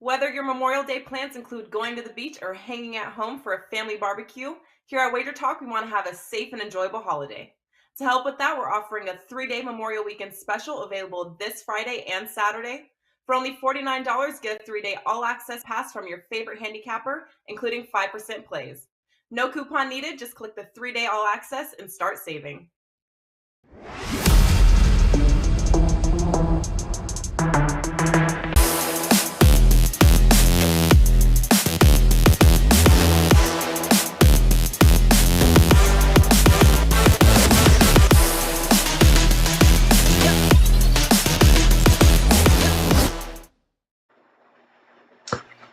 Whether your Memorial Day plans include going to the beach or hanging at home for a family barbecue, here at WagerTalk, we want to have a safe and enjoyable holiday. To help with that, we're offering a 3-day Memorial Weekend special available this Friday and Saturday. For only $49, get a 3-day all-access pass from your favorite handicapper, including 5% plays. No coupon needed, just click the 3-day all-access and start saving.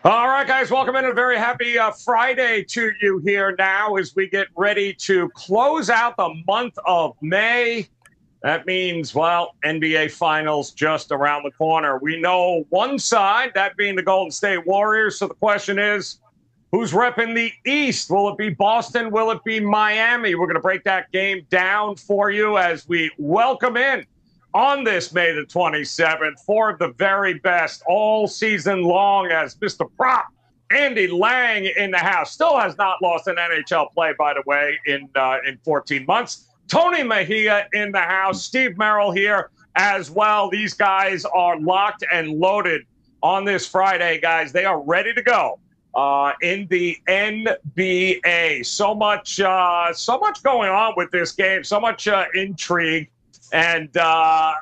All right, guys, welcome in. A very happy Friday to you here now as we get ready to close out the month of May. That means, well, NBA Finals just around the corner. We know one side, that being the Golden State Warriors. So the question is, who's repping the East? Will it be Boston? Will it be Miami? We're going to break that game down for you as we welcome in on this May the 27th, four of the very best all season long as Mr. Prop, Andy Lang in the house. Still has not lost an NHL play, by the way, in 14 months. Tony Mejia in the house. Steve Merrill here as well. These guys are locked and loaded on this Friday, guys. They are ready to go in the NBA. So much going on with this game. So much intrigue. And the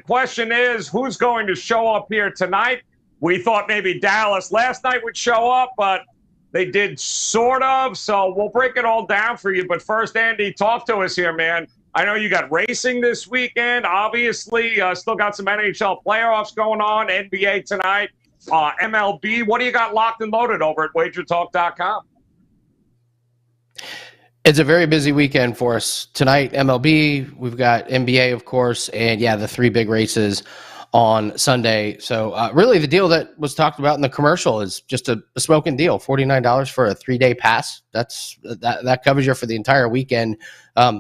question is, who's going to show up here tonight? We thought maybe Dallas last night would show up, but they did sort of. So we'll break it all down for you. But first, Andy, talk to us here, man. I know you got racing this weekend, obviously. Still got some NHL playoffs going on, NBA tonight, MLB. What do you got locked and loaded over at WagerTalk.com? It's a very busy weekend for us. Tonight, MLB, we've got NBA, of course, and yeah, the three big races on Sunday. So really the deal that was talked about in the commercial is just a smoking deal, $49 for a 3-day pass. That covers you for the entire weekend.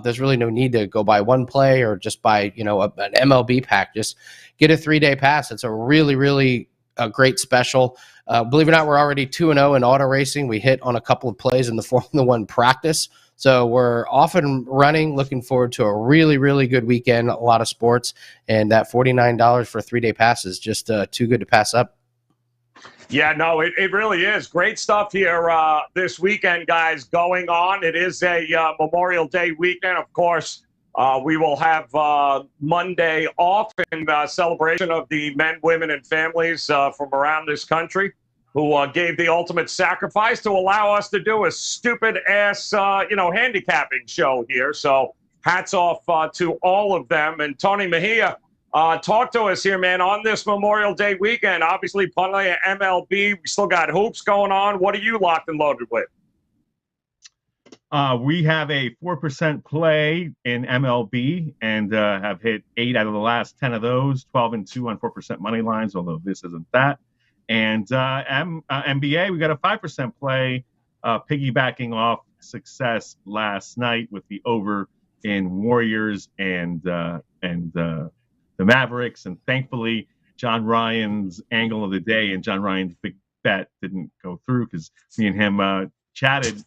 There's really no need to go buy one play or just buy, an MLB pack. Just get a 3-day pass. It's a really, really great special. Believe it or not, we're already 2-0 in auto racing. We hit on a couple of plays in the Formula One practice. So we're off and running, looking forward to a really, really good weekend, a lot of sports, and that $49 for a 3-day pass is just too good to pass up. Yeah, no, it really is. Great stuff here this weekend, guys, going on. It is a Memorial Day weekend. Of course, we will have Monday off in celebration of the men, women, and families from around this country who gave the ultimate sacrifice to allow us to do a stupid-ass, handicapping show here. So hats off to all of them. And Tony Mejia, talk to us here, man, on this Memorial Day weekend. Obviously, plenty of MLB. We still got hoops going on. What are you locked and loaded with? We have a 4% play in MLB and have hit 8 out of the last 10 of those, 12-2 on 4% money lines, although this isn't that. And NBA, we got a 5% play, piggybacking off success last night with the over in Warriors and the Mavericks. And thankfully, John Ryan's angle of the day and John Ryan's big bet didn't go through because me and him chatted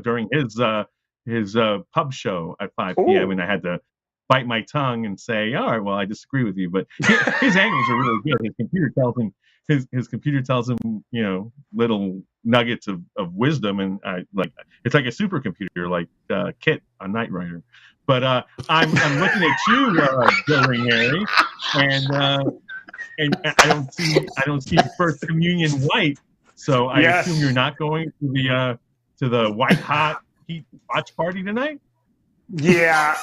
during his pub show at 5 p.m. and I had to bite my tongue and say, all right, well, I disagree with you, but his angles are really good. His computer tells him, little nuggets of wisdom, and it's like a supercomputer, like Kit on Knight Rider. But I'm looking at you, Joe Raineri, and I don't see First Communion white. So I assume you're not going to the white hot heat watch party tonight. Yeah,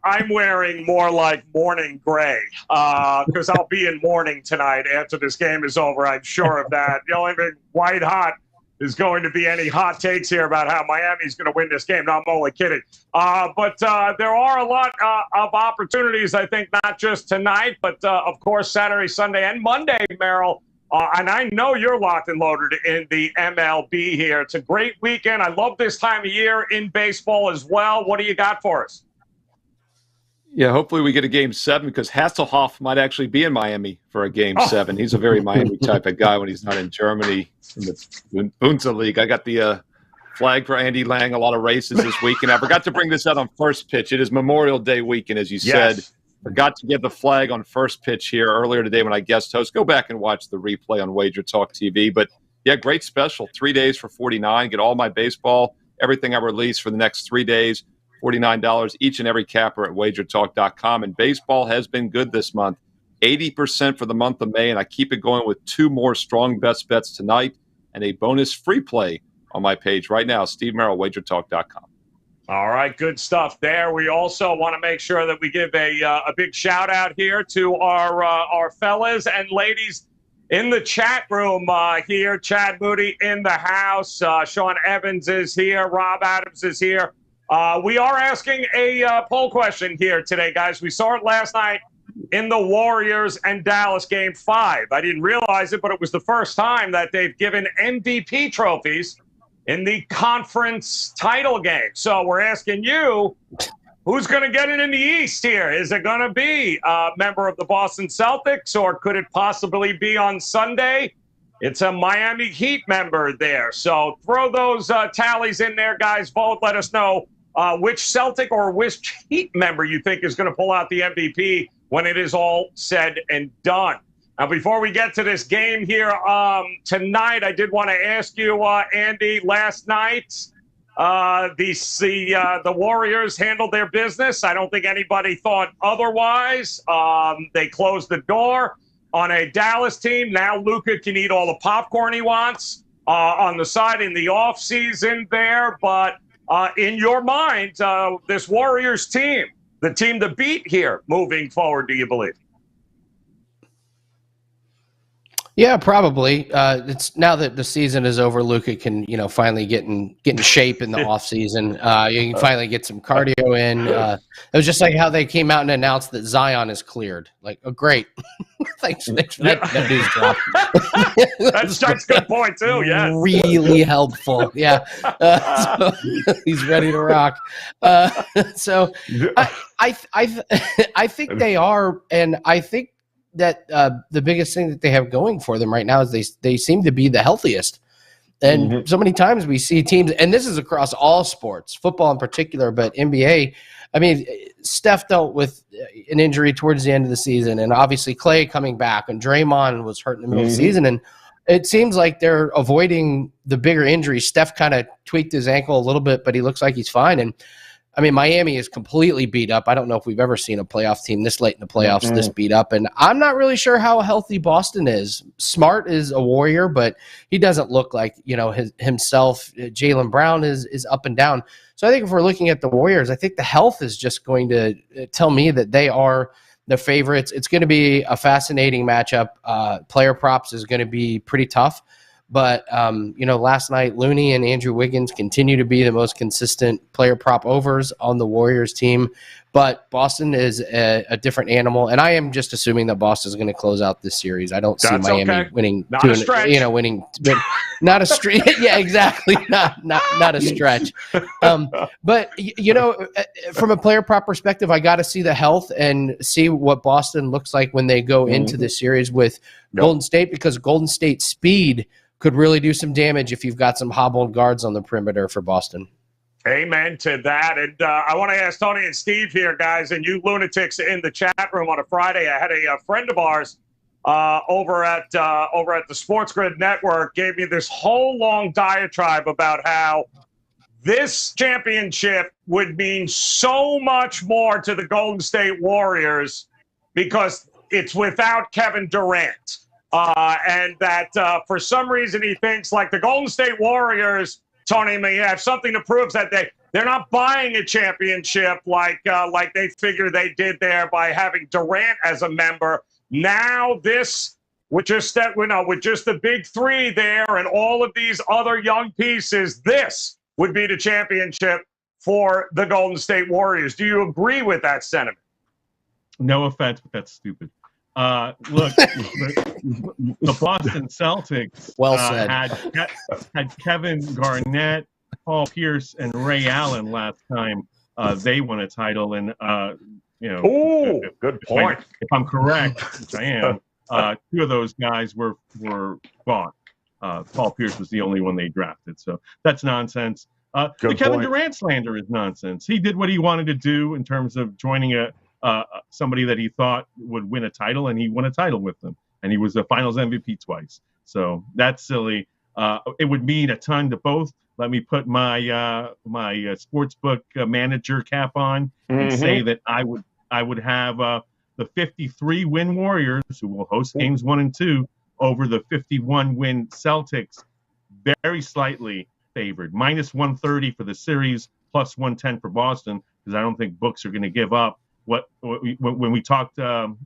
I'm wearing more like morning gray because I'll be in mourning tonight after this game is over. I'm sure of that. The only thing white hot is going to be any hot takes here about how Miami's going to win this game. No, I'm only kidding. But there are a lot of opportunities, I think, not just tonight, but, of course, Saturday, Sunday, and Monday, Merrill. And I know you're locked and loaded in the MLB here. It's a great weekend. I love this time of year in baseball as well. What do you got for us? Yeah, hopefully we get a Game 7 because Hasselhoff might actually be in Miami for a Game 7. He's a very Miami type of guy when he's not in Germany in the Bunza League. I got the flag for Andy Lang, a lot of races this weekend. I forgot to bring this out on First Pitch. It is Memorial Day weekend, as you said. Forgot to give the flag on First Pitch here earlier today when I guest host. Go back and watch the replay on WagerTalk TV. But, yeah, great special. 3 days for $49. Get all my baseball, everything I release for the next 3 days. $49 each and every capper at WagerTalk.com. And baseball has been good this month. 80% for the month of May, and I keep it going with 2 more strong best bets tonight and a bonus free play on my page right now, Steve Merrill, WagerTalk.com. All right, good stuff there. We also want to make sure that we give a big shout out here to our fellas and ladies in the chat room here. Chad Moody in the house. Sean Evans is here. Rob Adams is here. We are asking a poll question here today, guys. We saw it last night in the Warriors and Dallas Game 5. I didn't realize it, but it was the first time that they've given MVP trophies in the conference title game. So we're asking you, who's going to get it in the East here? Is it going to be a member of the Boston Celtics, or could it possibly be on Sunday? It's a Miami Heat member there. So throw those tallies in there, guys. Vote. Let us know which Celtic or which Heat member you think is going to pull out the MVP when it is all said and done. Now, before we get to this game here tonight, I did want to ask you, Andy, last night, the Warriors handled their business. I don't think anybody thought otherwise. They closed the door on a Dallas team. Now Luka can eat all the popcorn he wants on the side in the offseason there. But in your mind, this Warriors team, the team to beat here moving forward, do you believe? Yeah, probably. It's now that the season is over, Luka can, finally get in shape in the off season. You can finally get some cardio in. It was just like how they came out and announced that Zion is cleared. Like, oh, great. Thanks for that news drop. That's a good point too. Yeah, really helpful. Yeah, so he's ready to rock. So I think they are, and I think that the biggest thing that they have going for them right now is they seem to be the healthiest. And so many times we see teams, and this is across all sports, football in particular, but NBA. I mean, Steph dealt with an injury towards the end of the season, and obviously Clay coming back, and Draymond was hurt in the middle of the season. And it seems like they're avoiding the bigger injuries. Steph kind of tweaked his ankle a little bit, but he looks like he's fine. And I mean, Miami is completely beat up. I don't know if we've ever seen a playoff team this late in the playoffs this beat up. And I'm not really sure how healthy Boston is. Smart is a Warrior, but he doesn't look like, himself. Jaylen Brown is up and down. So I think if we're looking at the Warriors, I think the health is just going to tell me that they are the favorites. It's going to be a fascinating matchup. Player props is going to be pretty tough. But, last night, Looney and Andrew Wiggins continue to be the most consistent player prop overs on the Warriors team. But Boston is a different animal. And I am just assuming that Boston is going to close out this series. I don't see Miami winning. Not a stretch. Not a stretch. Yeah, exactly. Not a stretch. But, from a player prop perspective, I got to see the health and see what Boston looks like when they go into the series with Golden State, because Golden State speed could really do some damage if you've got some hobbled guards on the perimeter for Boston. Amen to that. And I want to ask Tony and Steve here, guys, and you lunatics in the chat room on a Friday. I had a friend of ours over at the Sports Grid Network gave me this whole long diatribe about how this championship would mean so much more to the Golden State Warriors because it's without Kevin Durant. And that for some reason he thinks like the Golden State Warriors, Tony, may have something to prove that they're not buying a championship like they figure they did there by having Durant as a member. Now this, with just the big three there and all of these other young pieces, this would be the championship for the Golden State Warriors. Do you agree with that sentiment? No offense, but that's stupid. Look, the Boston Celtics had Kevin Garnett, Paul Pierce, and Ray Allen last time they won a title. And Ooh, good point. If I'm correct, which I am, two of those guys were gone. Paul Pierce was the only one they drafted, so that's nonsense. The Kevin Durant slander is nonsense. He did what he wanted to do in terms of joining somebody that he thought would win a title, and he won a title with them, and he was the Finals MVP twice. So that's silly. It would mean a ton to both. Let me put my sportsbook manager cap on and say that I would have the 53 win Warriors, who will host games 1 and 2, over the 51 win Celtics, very slightly favored, minus 130 for the series, plus 110 for Boston, because I don't think books are going to give up. When we talked, 10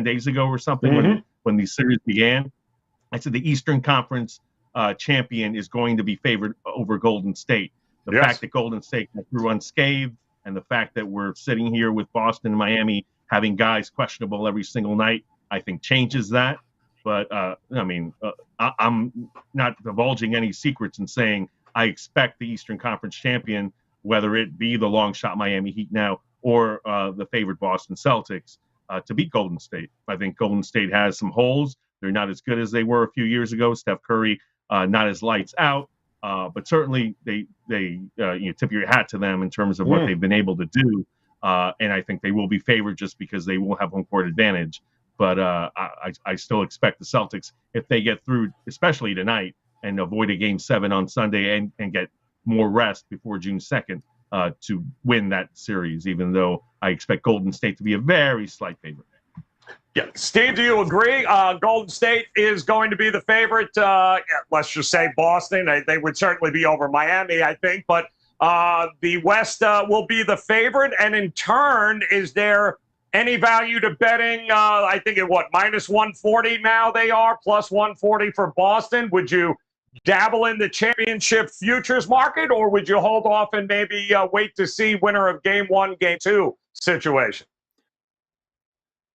days ago or something, when the series began, I said the Eastern Conference champion is going to be favored over Golden State. The fact that Golden State grew unscathed, and the fact that we're sitting here with Boston and Miami having guys questionable every single night, I think changes that. But I'm not divulging any secrets in saying I expect the Eastern Conference champion, whether it be the long shot Miami Heat now or the favored Boston Celtics, to beat Golden State. I think Golden State has some holes. They're not as good as they were a few years ago. Steph Curry, not as lights out, but certainly they tip your hat to them in terms of what they've been able to do. And I think they will be favored just because they will have home court advantage. But I still expect the Celtics, if they get through, especially tonight, and avoid a Game 7 on Sunday and get more rest before June 2nd, to win that series, even though I expect Golden State to be a very slight favorite. Yeah, Steve, do you agree? Golden State is going to be the favorite. Let's just say Boston. They would certainly be over Miami, I think. But the West will be the favorite. And in turn, is there any value to betting? I think at minus 140 now they are, plus 140 for Boston. Would you dabble in the championship futures market, or would you hold off and maybe wait to see winner of Game 1, Game 2 situation?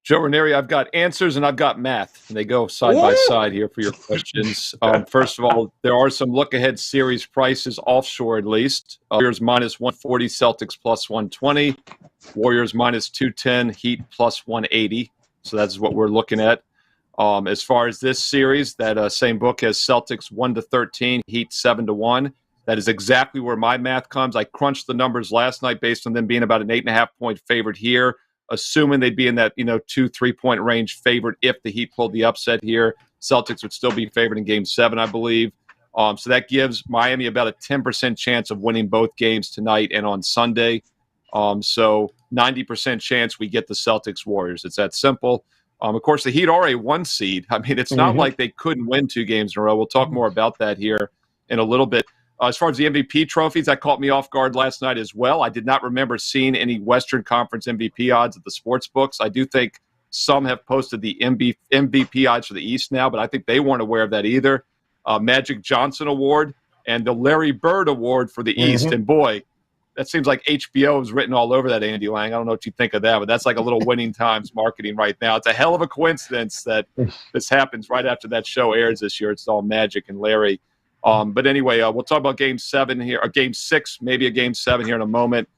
Joe Raineri, I've got answers and I've got math, and they go side by side here for your questions. First of all, there are some look-ahead series prices offshore, at least. Warriors minus 140, Celtics plus 120, Warriors minus 210, Heat plus 180. So that's what we're looking at. As far as this series, that same book has Celtics 1-13, Heat 7-1. That is exactly where my math comes. I crunched the numbers last night based on them being about an 8.5 point favorite here, assuming they'd be in that 2-3 point range favored if the Heat pulled the upset here. Celtics would still be favored in Game 7, I believe. So that gives Miami about a 10% chance of winning both games tonight and on Sunday. So 90% chance we get the Celtics Warriors. It's that simple. Of course, the Heat are a 1 seed. I mean, it's not like they couldn't win 2 games in a row. We'll talk more about that here in a little bit. As far as the MVP trophies, that caught me off guard last night as well. I did not remember seeing any Western Conference MVP odds at the sports books. I do think some have posted the MVP odds for the East now, but I think they weren't aware of that either. Magic Johnson Award and the Larry Bird Award for the East. And boy, that seems like HBO is written all over that, Andy Lang. I don't know what you think of that, but that's like a little Winning Times marketing right now. It's a hell of a coincidence that this happens right after that show airs this year. It's all Magic and Larry. But anyway, we'll talk about Game 7 here, or Game 6, maybe a Game 7 here in a moment.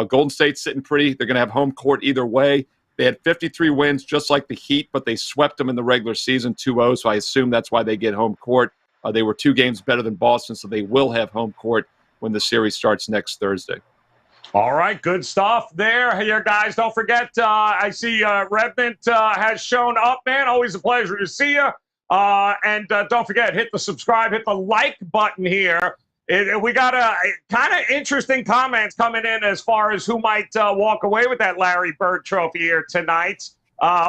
Golden State's sitting pretty. They're going to have home court either way. They had 53 wins, just like the Heat, but they swept them in the regular season 2-0, so I assume that's why they get home court. They were 2 games better than Boston, so they will have home court when the series starts next Thursday. All right, good stuff there. Here, guys, don't forget, I see Redmond has shown up, man. Always a pleasure to see you. And don't forget, hit the subscribe, hit the like button here. We got a kind of interesting comments coming in as far as who might walk away with that Larry Bird trophy here tonight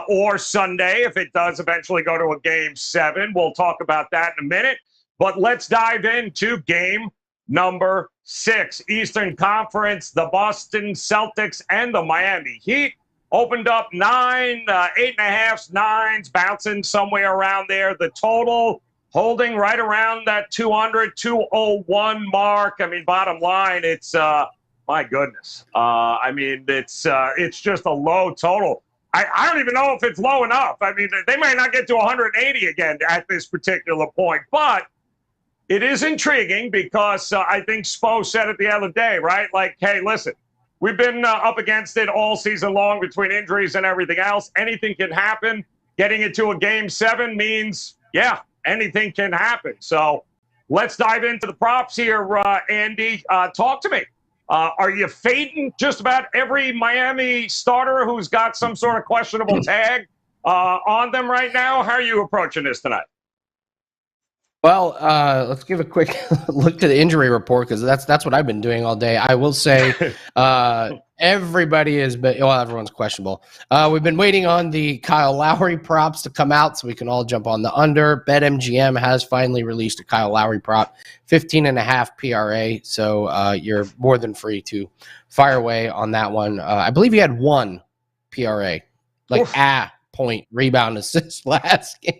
or Sunday if it does eventually go to a Game 7. We'll talk about that in a minute. But let's dive into game number 6. Eastern Conference, the Boston Celtics and the Miami Heat. Opened up 9, 8.5, 9s, bouncing somewhere around there. The total holding right around that 200, 201 mark. I mean, bottom line, it's, my goodness. I mean, it's just a low total. I don't even know if it's low enough. I mean, they might not get to 180 again at this particular point. But it is intriguing because I think Spo said it the other day, right? Like, hey, listen. We've been up against it all season long between injuries and everything else. Anything can happen. Getting it to a game 7 means, yeah, anything can happen. So let's dive into the props here, Andy. Talk to me. Are you fading just about every Miami starter who's got some sort of questionable tag on them right now? How are you approaching this tonight? Well, let's give a quick look to the injury report because that's what I've been doing all day. I will say everybody has been – well, everyone's questionable. We've been waiting on the Kyle Lowry props to come out so we can all jump on the under. BetMGM has finally released a Kyle Lowry prop, 15.5 PRA, so you're more than free to fire away on that one. I believe he had 1 PRA, like point rebound assist last game.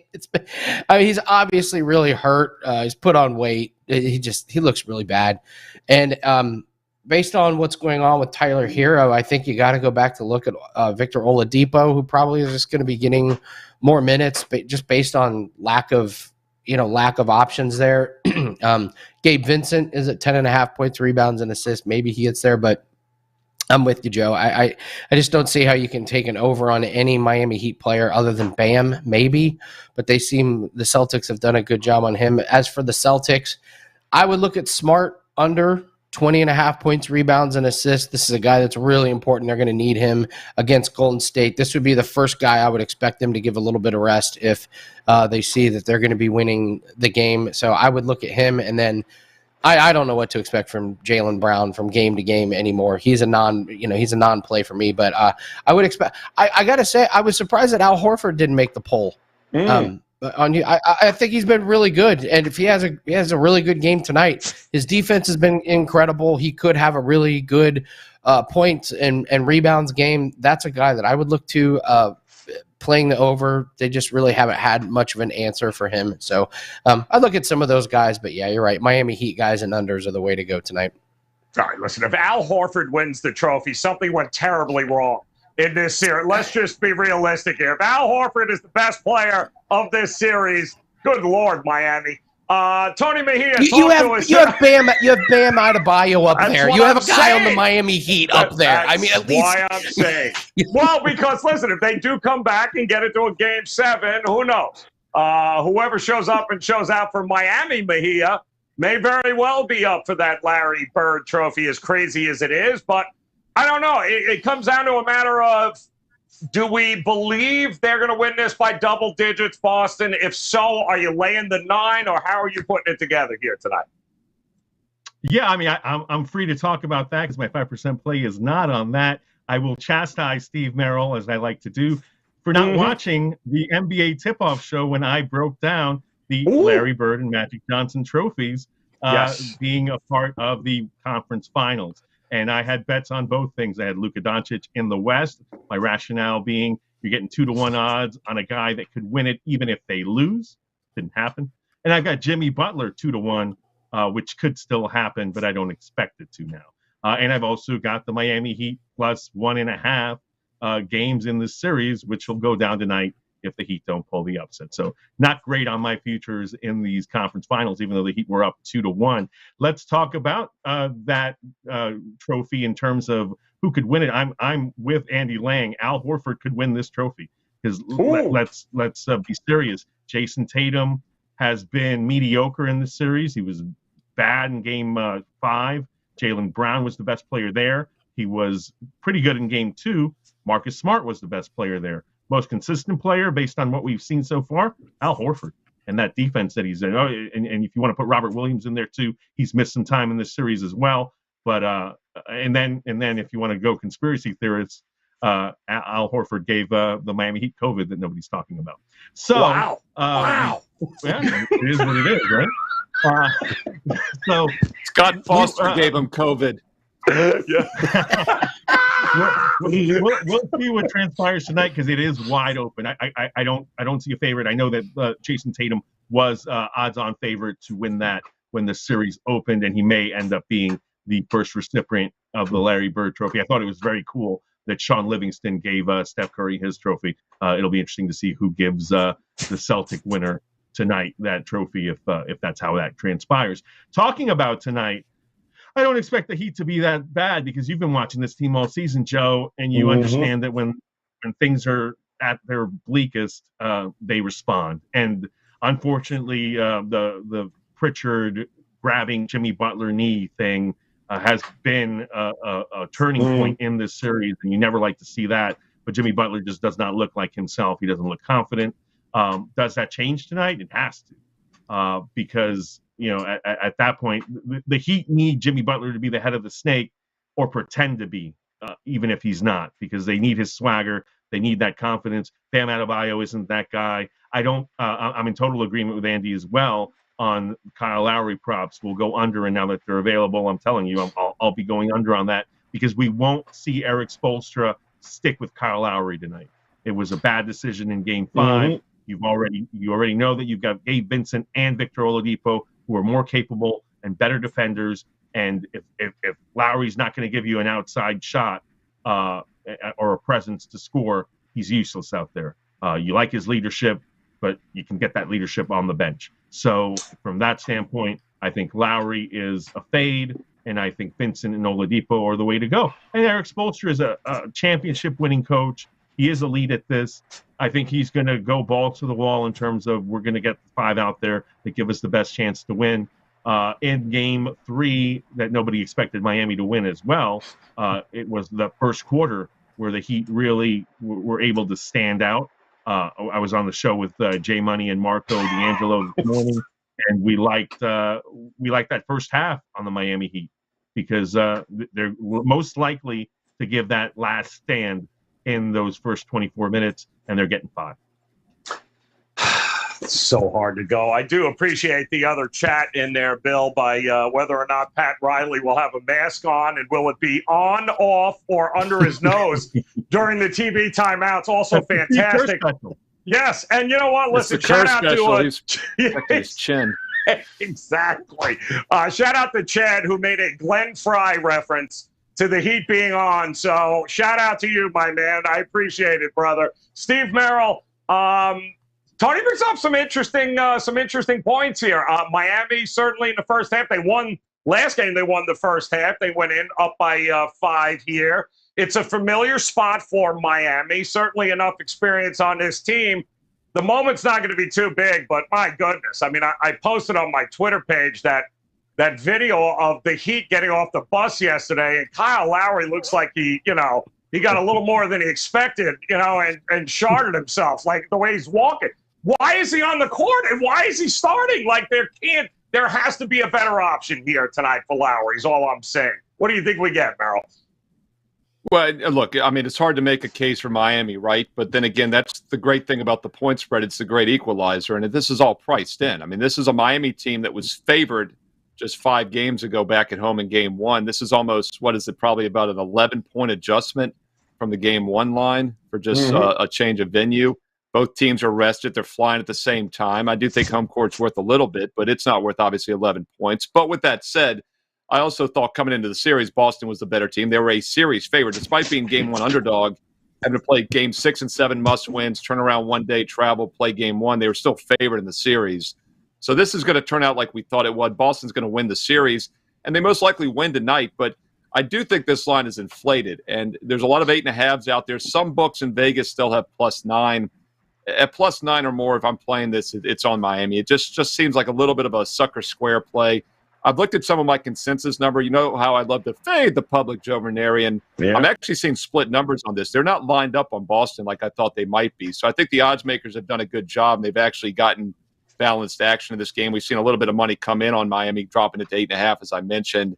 He's obviously really hurt. He's put on weight. He looks really bad. And based on what's going on with Tyler Hero, I think you got to go back to look at Victor Oladipo, who probably is just going to be getting more minutes, but just based on lack of options there. Gabe Vincent is at 10.5 points, rebounds, and assists. Maybe he gets there, but I'm with you, Joe. I just don't see how you can take an over on any Miami Heat player other than Bam, maybe. But the Celtics have done a good job on him. As for the Celtics, I would look at Smart under 20.5 points, rebounds, and assists. This is a guy that's really important. They're going to need him against Golden State. This would be the first guy I would expect them to give a little bit of rest if they see that they're going to be winning the game. So I would look at him, and then I don't know what to expect from Jaylen Brown from game to game anymore. He's a non-play for me. But I would expect. I got to say, I was surprised that Al Horford didn't make the poll. I think he's been really good, and if he has a really good game tonight, his defense has been incredible. He could have a really good points and rebounds game. That's a guy that I would look to. Playing the over, they just really haven't had much of an answer for him. So I look at some of those guys, but yeah, you're right. Miami Heat guys and unders are the way to go tonight. All right, listen, if Al Horford wins the trophy, something went terribly wrong in this series. Let's just be realistic here. If Al Horford is the best player of this series, good Lord, Miami. Tony Mejia, you have Bam Adebayo up there. You have a guy on the Miami Heat up there. I mean, at least why I'm saying. Well, because listen, if they do come back and get it to a game 7, who knows? Whoever shows up and shows out for Miami, Mejia, may very well be up for that Larry Bird trophy, as crazy as it is. But I don't know. It comes down to a matter of, do we believe they're going to win this by double digits, Boston? If so, are you laying the 9, or how are you putting it together here tonight? Yeah, I mean, I'm free to talk about that because my 5% play is not on that. I will chastise Steve Merrill, as I like to do, for not watching the NBA tip-off show when I broke down the Larry Bird and Magic Johnson trophies being a part of the conference finals. And I had bets on both things. I had Luka Doncic in the West. My rationale being you're getting 2-to-1 odds on a guy that could win it even if they lose. Didn't happen. And I've got Jimmy Butler 2-to-1, which could still happen, but I don't expect it to now. And I've also got the Miami Heat plus 1.5 games in this series, which will go down tonight if the Heat don't pull the upset. So not great on my futures in these conference finals, even though the Heat were up 2-to-1. Let's talk about that trophy in terms of who could win it. I'm with Andy Lang. Al Horford could win this trophy because let's be serious. Jason Tatum has been mediocre in this series. He was bad in game 5. Jaylen Brown was the best player there. He was pretty good in game 2. Marcus Smart was the best player there. Most consistent player based on what we've seen so far, Al Horford, and that defense that he's in. Oh, and if you want to put Robert Williams in there too, he's missed some time in this series as well. But and then if you want to go conspiracy theorists, Al Horford gave the Miami Heat COVID that nobody's talking about. So wow, yeah, it is what it is, right? So Scott Foster gave him COVID. Yeah. We'll see what transpires tonight because it is wide open. I don't see a favorite. I know that Jason Tatum was odds-on favorite to win that when the series opened, and he may end up being the first recipient of the Larry Bird trophy. I thought it was very cool that Sean Livingston gave Steph Curry his trophy. It'll be interesting to see who gives the Celtic winner tonight that trophy if that's how that transpires. Talking about tonight, I don't expect the Heat to be that bad because you've been watching this team all season, Joe, and you understand that when things are at their bleakest, they respond. And unfortunately, the Pritchard grabbing Jimmy Butler knee thing has been a turning point in this series, and you never like to see that. But Jimmy Butler just does not look like himself. He doesn't look confident. Does that change tonight? It has to, because at that point, the Heat need Jimmy Butler to be the head of the snake, or pretend to be, even if he's not, because they need his swagger. They need that confidence. Bam Adebayo isn't that guy. I'm in total agreement with Andy as well on Kyle Lowry props. We'll go under, and now that they're available, I'm telling you, I'll be going under on that because we won't see Eric Spoelstra stick with Kyle Lowry tonight. It was a bad decision in Game 5. You already know that you've got Gabe Vincent and Victor Oladipo, who are more capable and better defenders. And if Lowry's not going to give you an outside shot or a presence to score, he's useless out there. You like his leadership, but you can get that leadership on the bench. So from that standpoint, I think Lowry is a fade, and I think Vincent and Oladipo are the way to go. And Eric Spoelstra is a championship-winning coach. He is elite at this. I think he's going to go ball to the wall in terms of we're going to get 5 out there that give us the best chance to win. In Game 3, that nobody expected Miami to win as well, it was the first quarter where the Heat really were able to stand out. I was on the show with Jay Money and Marco D'Angelo this morning, and we liked that first half on the Miami Heat because they're most likely to give that last stand in those first 24 minutes, and they're getting 5. It's so hard to go. I do appreciate the other chat in there, Bill, by whether or not Pat Riley will have a mask on, and will it be on, off, or under his nose during the TV timeouts. Also fantastic. Yes, and you know what? Listen, shout out to his chin. Exactly. Shout out to Chad, who made a Glenn Fry reference to the Heat being on. So shout out to you, my man. I appreciate it, brother. Steve Merrill. Tony brings up some interesting points here. Miami, certainly in the first half, they won last game. They won the first half. They went in up by 5 here. It's a familiar spot for Miami. Certainly enough experience on this team. The moment's not going to be too big, but my goodness. I mean, I posted on my Twitter page that video of the Heat getting off the bus yesterday, and Kyle Lowry looks like he got a little more than he expected, and sharded himself, like the way he's walking. Why is he on the court, and why is he starting? Like, there has to be a better option here tonight for Lowry, is all I'm saying. What do you think we get, Merrill? Well, look, I mean, it's hard to make a case for Miami, right? But then again, that's the great thing about the point spread. It's the great equalizer, and this is all priced in. I mean, this is a Miami team that was favored just 5 games ago back at home in Game 1. This is almost, probably about an 11-point adjustment from the Game 1 line for just a change of venue. Both teams are rested. They're flying at the same time. I do think home court's worth a little bit, but it's not worth, obviously, 11 points. But with that said, I also thought coming into the series, Boston was the better team. They were a series favorite. Despite being Game 1 underdog, having to play Game 6 and 7 must-wins, turn around one day, travel, play Game 1, they were still favored in the series. So this is going to turn out like we thought it would. Boston's going to win the series, and they most likely win tonight. But I do think this line is inflated, and there's a lot of 8.5s out there. Some books in Vegas still have +9. At +9 or more, if I'm playing this, it's on Miami. It just seems like a little bit of a sucker square play. I've looked at some of my consensus number. You know how I love to fade the public, Joe Raineri, and I'm actually seeing split numbers on this. They're not lined up on Boston like I thought they might be. So I think the odds makers have done a good job, and they've actually gotten balanced action in this game. We've seen a little bit of money come in on Miami, dropping it to 8.5, as I mentioned.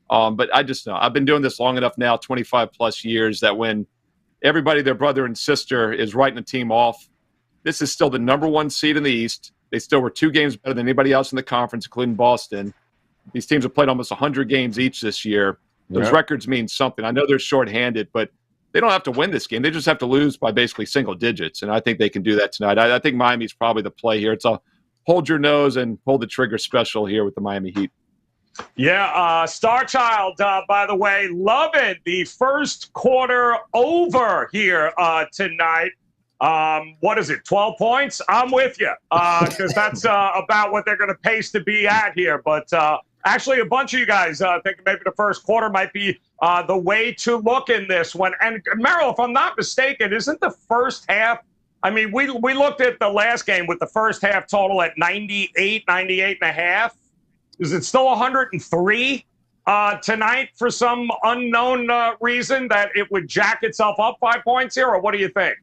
But I just know I've been doing this long enough now, 25+ years, that when everybody, their brother and sister, is writing a team off, this is still the number 1 seed in the East. They still were 2 games better than anybody else in the conference, including Boston. These teams have played almost 100 games each this year. Those records mean something. I know they're shorthanded, but they don't have to win this game. They just have to lose by basically single digits, and I think they can do that tonight. I think Miami's probably the play here. It's a hold your nose and pull the trigger special here with the Miami Heat. Yeah, Star Child, by the way, loving the first quarter over here tonight. What is it, 12 points? I'm with you, because that's about what they're going to pace to be at here. But actually, a bunch of you guys think maybe the first quarter might be the way to look in this one. And Merrill, if I'm not mistaken, isn't the first half? I mean, we looked at the last game with the first half total at 98 and a half. Is it still 103 tonight for some unknown reason that it would jack itself up 5 points here, or what do you think?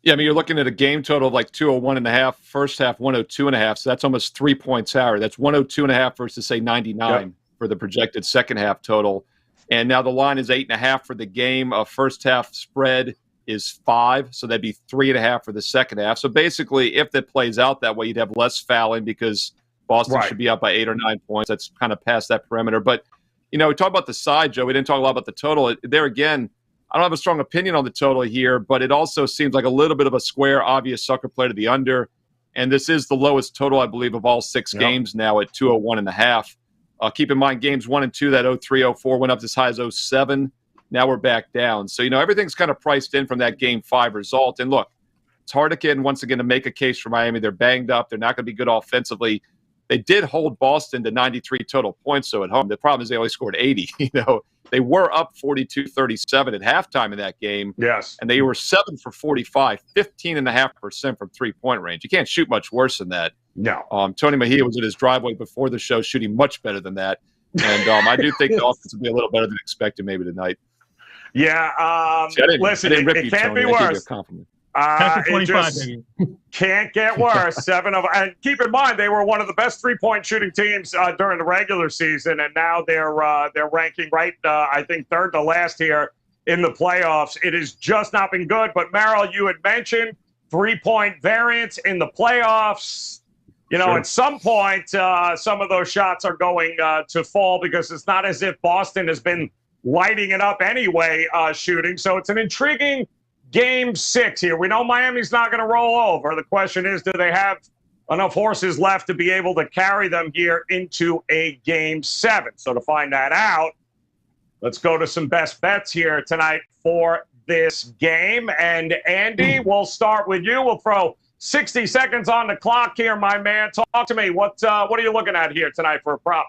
Yeah, I mean, you're looking at a game total of like 201 and a half, first half 102 and a half, so that's almost 3 points higher. That's 102 and a half versus, say, 99 for the projected second half total. And now the line is 8.5 for the game. A first half spread is 5, so that'd be 3.5 for the second half. So basically, if that plays out that way, you'd have less fouling because Boston should be up by 8 or 9 points. That's kind of past that perimeter. But, we talk about the side, Joe. We didn't talk a lot about the total. There again, I don't have a strong opinion on the total here, but it also seems like a little bit of a square, obvious sucker play to the under. And this is the lowest total, I believe, of all 6 games now at 201.5. Keep in mind, games 1 and 2, that 03-04 went up as high as 07. Now we're back down. So, everything's kind of priced in from that Game 5 result. And look, it's hard again, once again, to make a case for Miami. They're banged up. They're not going to be good offensively. They did hold Boston to 93 total points, so at home. The problem is they only scored 80. They were up 42-37 at halftime in that game. Yes. And they were 7 for 45, 15.5% from three-point range. You can't shoot much worse than that. No. Tony Mejia was in his driveway before the show shooting much better than that. And I do think the offense will be a little better than expected maybe tonight. Yeah. Listen, it can't be worse. It just can't get worse. 7 of, and keep in mind they were one of the best 3-point shooting teams during the regular season, and now they're ranking right, I think, third to last here in the playoffs. It has just not been good. But Merrill, you had mentioned 3-point variance in the playoffs. At some point, some of those shots are going to fall because it's not as if Boston has been lighting it up anyway, shooting. So it's an intriguing Game 6 here. We know Miami's not going to roll over. The question is, do they have enough horses left to be able to carry them here into a Game 7? So to find that out, let's go to some best bets here tonight for this game. And Andy, we'll start with you. We'll throw 60 seconds on the clock here, my man. Talk to me. What are you looking at here tonight for a prop?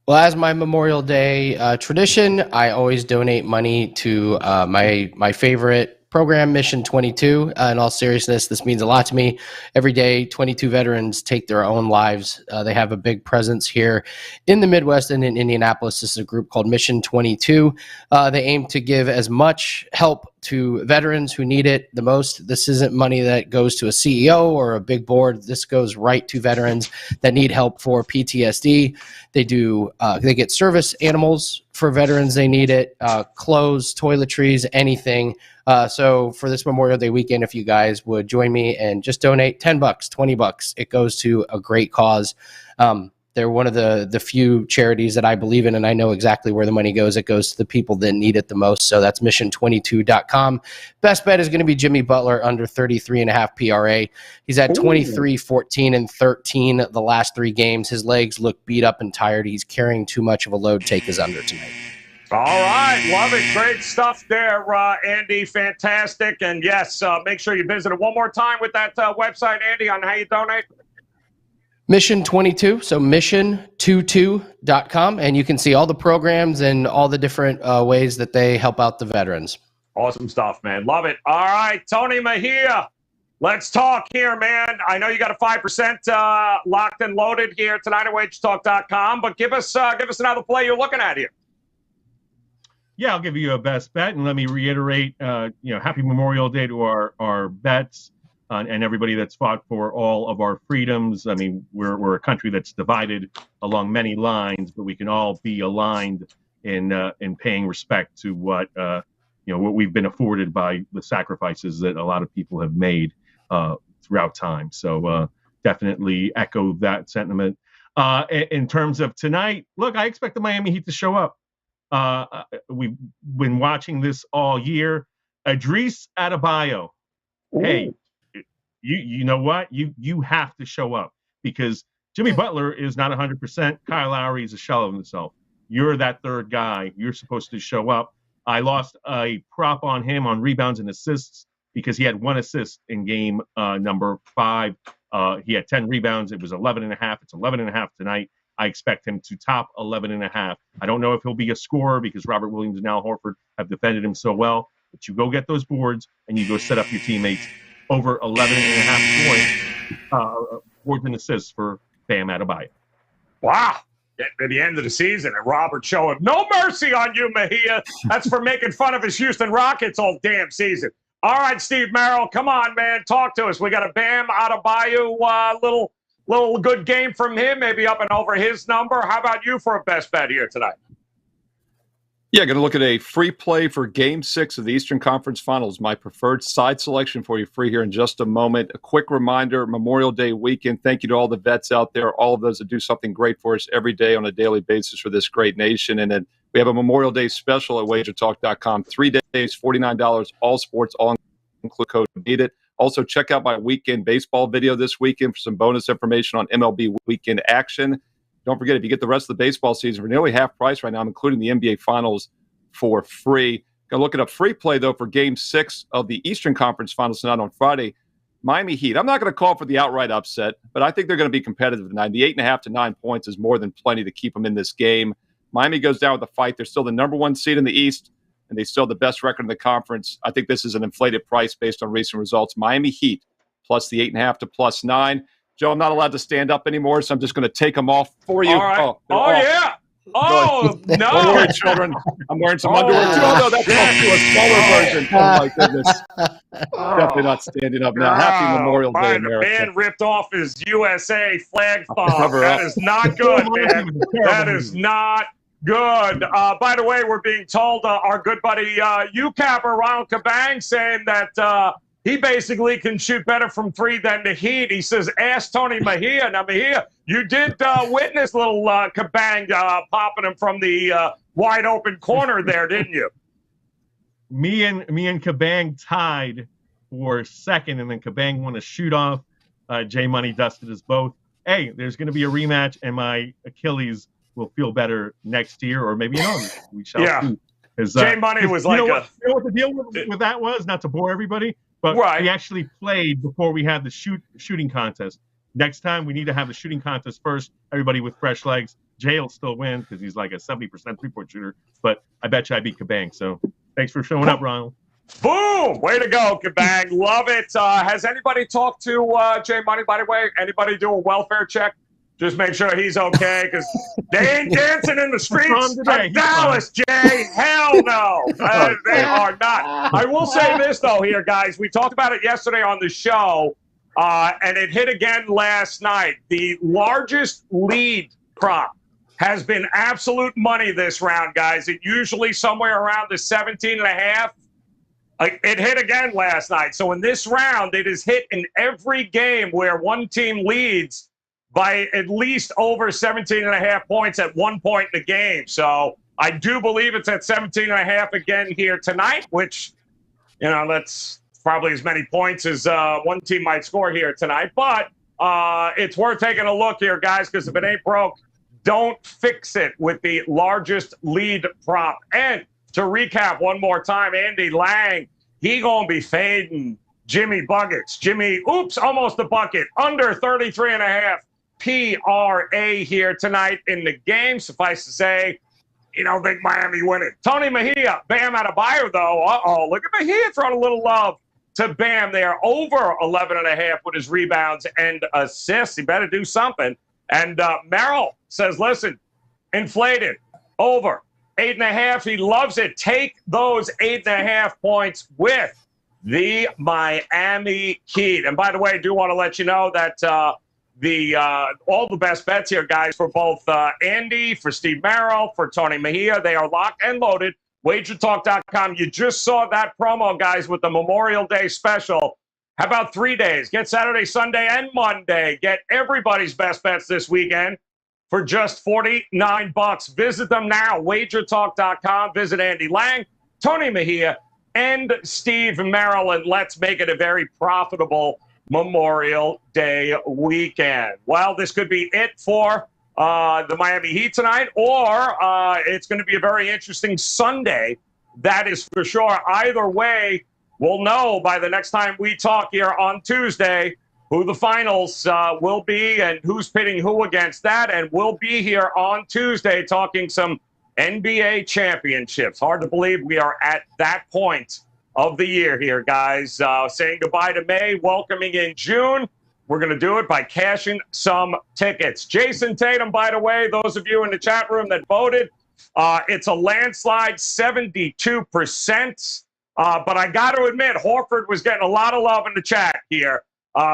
Well, as my Memorial Day tradition, I always donate money to my favorite program, Mission 22. In all seriousness, this means a lot to me. Every day, 22 veterans take their own lives. They have a big presence here in the Midwest and in Indianapolis. This is a group called Mission 22. They aim to give as much help to veterans who need it the most. This isn't money that goes to a CEO or a big board. This goes right to veterans that need help for PTSD. They get service animals for veterans. They need it, clothes, toiletries, anything. So for this Memorial Day weekend, if you guys would join me and just donate $10, $20, it goes to a great cause. They're one of the few charities that I believe in, and I know exactly where the money goes. It goes to the people that need it the most. So that's mission22.com. Best bet is going to be Jimmy Butler under 33.5 PRA. He's at 23, 14, and 13 the last 3 games. His legs look beat up and tired. He's carrying too much of a load. Take his under tonight. All right. Love it. Great stuff there, Andy. Fantastic. And yes, make sure you visit it one more time with that website, Andy, on how you donate. Mission 22, so mission22.com, and you can see all the programs and all the different ways that they help out the veterans. Awesome stuff, man. Love it. All right, Tony Mejia, let's talk here, man. I know you got a 5% locked and loaded here tonight at WagerTalk.com, but give us another play you're looking at here. Yeah, I'll give you a best bet, and let me reiterate, happy Memorial Day to our bets. And everybody that's fought for all of our freedoms. I mean, we're a country that's divided along many lines, but we can all be aligned in paying respect to what we've been afforded by the sacrifices that a lot of people have made throughout time. So definitely echo that sentiment. In terms of tonight, look, I expect the Miami Heat to show up. We've been watching this all year. Idris Adebayo, hey. You know what? You have to show up because Jimmy Butler is not 100%. Kyle Lowry is a shell of himself. You're that third guy. You're supposed to show up. I lost a prop on him on rebounds and assists because he had 1 assist in game number 5. He had 10 rebounds. It was 11.5. It's 11.5 tonight. I expect him to top 11.5. I don't know if he'll be a scorer because Robert Williams and Al Horford have defended him so well. But you go get those boards and you go set up your teammates over 11.5 points, boards and assists for Bam Adebayo. Wow. Getting to the end of the season, and Robert showing no mercy on you, Mejia. That's for making fun of his Houston Rockets all damn season. All right, Steve Merrill, come on, man. Talk to us. We got a Bam Adebayo little good game from him, maybe up and over his number. How about you for a best bet here tonight? Yeah, going to look at a free play for Game 6 of the Eastern Conference Finals. My preferred side selection for you free here in just a moment. A quick reminder, Memorial Day weekend. Thank you to all the vets out there, all of those that do something great for us every day on a daily basis for this great nation. And then we have a Memorial Day special at WagerTalk.com. 3 days, $49, all sports, all include code NEED IT. Also, check out my weekend baseball video this weekend for some bonus information on MLB weekend action. Don't forget, if you get the rest of the baseball season for nearly half price right now, I'm including the NBA Finals for free. Going to look at a free play, though, for Game 6 of the Eastern Conference Finals tonight on Friday. Miami Heat. I'm not going to call for the outright upset, but I think they're going to be competitive tonight. The 8.5 to 9 points is more than plenty to keep them in this game. Miami goes down with a fight. They're still the number 1 seed in the East, and they still have the best record in the conference. I think this is an inflated price based on recent results. Miami Heat plus the 8.5 to plus 9. Joe, I'm not allowed to stand up anymore, so I'm just going to take them off for you. All right. Oh yeah. Oh, no. Don't worry, children. I'm wearing some underwear, too. Oh, no, that's a smaller version. Oh, my goodness. Definitely not standing up now. Happy Memorial Day, America. The man ripped off his USA flag thong. That is not good, man. That is not good. By the way, we're being told our good buddy UCapper, Ronald Kabang, saying that he basically can shoot better from 3 than the Heat. He says, ask Tony Mejia. Now, Mejia, you did witness little Kabang popping him from the wide open corner there, didn't you? Me and Kabang tied for second, and then Kabang won a shoot-off. J Money dusted us both. Hey, there's going to be a rematch, and my Achilles will feel better next year, or maybe in August. We shall see. J Money was like you know what the deal with that was? Not to bore everybody, but we actually played before we had the shooting contest. Next time, we need to have the shooting contest first. Everybody with fresh legs. Jay will still win because he's like a 70% three-point shooter, but I bet you I beat Kabang. So thanks for showing up, Ronald. Boom! Way to go, Kabang. Love it. Has anybody talked to Jay Money, by the way? Anybody do a welfare check? Just make sure he's okay, because they ain't dancing in the streets of Dallas, Jay. Hell no. They are not. I will say this, though, here, guys. We talked about it yesterday on the show, and it hit again last night. The largest lead prop has been absolute money this round, guys. It usually somewhere around the 17.5. It hit again last night. So in this round, it has hit in every game where one team leads by at least over 17.5 points at one point in the game. So I do believe it's at 17.5 again here tonight, which, that's probably as many points as one team might score here tonight. But it's worth taking a look here, guys, because if it ain't broke, don't fix it with the largest lead prop. And to recap one more time, Andy Lang, he going to be fading Jimmy Buckets. Jimmy, almost a bucket, under 33.5. PRA here tonight in the game. Suffice to say, think Miami winning. Tony Mejia, Bam Adebayo, though. Look at Mejia throwing a little love to Bam there. Over 11.5 with his rebounds and assists. He better do something. And Merrill says, listen, inflated, over 8.5. He loves it. Take those 8.5 points with the Miami Heat. And by the way, I do want to let you know that all the best bets here, guys, for both Andy, for Steve Merrill, for Tony Mejia. They are locked and loaded. WagerTalk.com. You just saw that promo, guys, with the Memorial Day special. How about 3 days? Get Saturday, Sunday, and Monday. Get everybody's best bets this weekend for just $49. Visit them now. WagerTalk.com. Visit Andy Lang, Tony Mejia, and Steve Merrill, and let's make it a very profitable Memorial Day weekend. Well, this could be it for the Miami Heat tonight, or it's going to be a very interesting Sunday. That is for sure. Either way, we'll know by the next time we talk here on Tuesday who the finals will be and who's pitting who against that. And we'll be here on Tuesday talking some NBA championships. Hard to believe we are at that point of the year here, guys. Saying goodbye to May, welcoming in June. We're going to do it by cashing some tickets. Jason Tatum, by the way, those of you in the chat room that voted, it's a landslide, 72%. But I got to admit, Horford was getting a lot of love in the chat here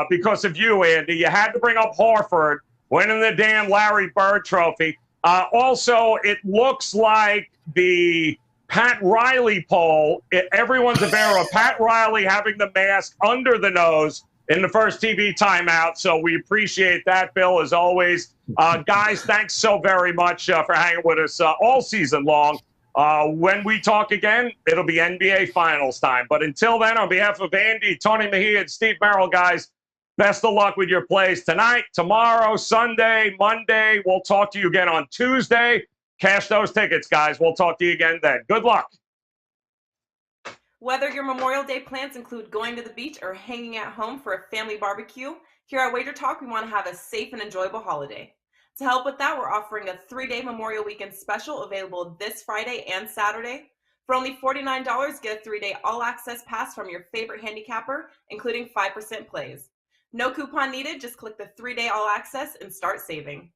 because of you, Andy. You had to bring up Horford winning the damn Larry Bird trophy. Also, it looks like the Pat Riley poll, everyone's a bearer of Pat Riley having the mask under the nose in the first TV timeout. So we appreciate that, Bill, as always. Guys, thanks so very much for hanging with us all season long. When we talk again, it'll be NBA Finals time. But until then, on behalf of Andy, Tony Mejia, and Steve Merrill, guys, best of luck with your plays tonight, tomorrow, Sunday, Monday. We'll talk to you again on Tuesday. Cash those tickets, guys. We'll talk to you again then. Good luck. Whether your Memorial Day plans include going to the beach or hanging at home for a family barbecue, here at WagerTalk, we want to have a safe and enjoyable holiday. To help with that, we're offering a 3-day Memorial Weekend special available this Friday and Saturday. For only $49, get a 3-day all-access pass from your favorite handicapper, including 5% plays. No coupon needed, just click the 3-day all-access and start saving.